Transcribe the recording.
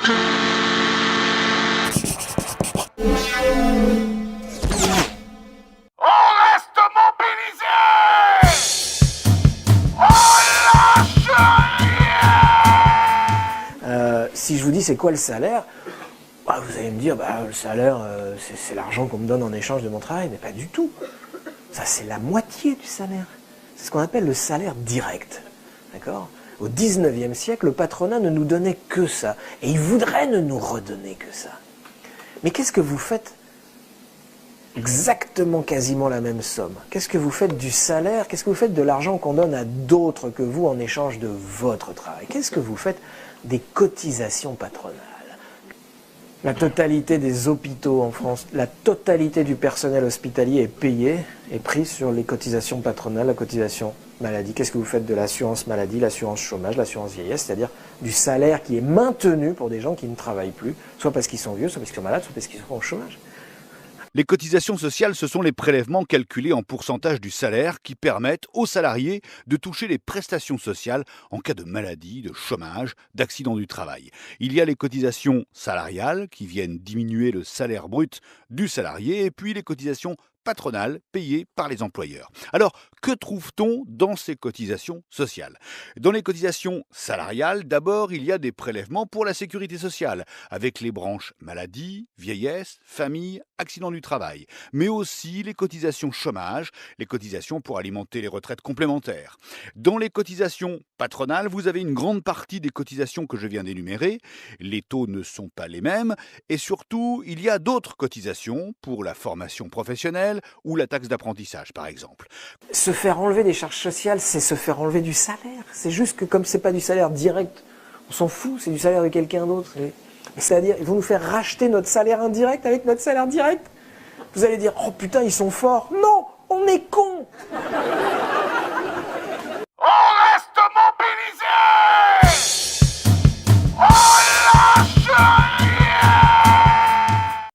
Si je vous dis c'est quoi le salaire, bah, vous allez me dire le salaire c'est l'argent qu'on me donne en échange de mon travail, mais pas du tout. Ça c'est la moitié du salaire. C'est ce qu'on appelle le salaire direct. D'accord ? Au 19e siècle, le patronat ne nous donnait que ça. Et il voudrait ne nous redonner que ça. Mais qu'est-ce que vous faites ? Exactement quasiment la même somme. Qu'est-ce que vous faites du salaire ? Qu'est-ce que vous faites de l'argent qu'on donne à d'autres que vous en échange de votre travail ? Qu'est-ce que vous faites des cotisations patronales ? La totalité des hôpitaux en France, la totalité du personnel hospitalier est prise sur les cotisations patronales, la cotisation maladie. Qu'est-ce que vous faites de l'assurance maladie, l'assurance chômage, l'assurance vieillesse, c'est-à-dire du salaire qui est maintenu pour des gens qui ne travaillent plus, soit parce qu'ils sont vieux, soit parce qu'ils sont malades, soit parce qu'ils sont au chômage. Les cotisations sociales, ce sont les prélèvements calculés en pourcentage du salaire qui permettent aux salariés de toucher les prestations sociales en cas de maladie, de chômage, d'accident du travail. Il y a les cotisations salariales qui viennent diminuer le salaire brut du salarié et puis les cotisations patronales payées par les employeurs. Alors, que trouve-t-on dans ces cotisations sociales ? Dans les cotisations salariales, d'abord, il y a des prélèvements pour la sécurité sociale, avec les branches maladie, vieillesse, famille, accident du travail, mais aussi les cotisations chômage, les cotisations pour alimenter les retraites complémentaires. Dans les cotisations patronales, vous avez une grande partie des cotisations que je viens d'énumérer. Les taux ne sont pas les mêmes, et surtout, il y a d'autres cotisations pour la formation professionnelle, ou la taxe d'apprentissage, par exemple. Se faire enlever des charges sociales, c'est se faire enlever du salaire. C'est juste que comme c'est pas du salaire direct, on s'en fout, c'est du salaire de quelqu'un d'autre. C'est-à-dire, ils vont nous faire racheter notre salaire indirect avec notre salaire direct. Vous allez dire, oh putain, ils sont forts. Non, on est cons.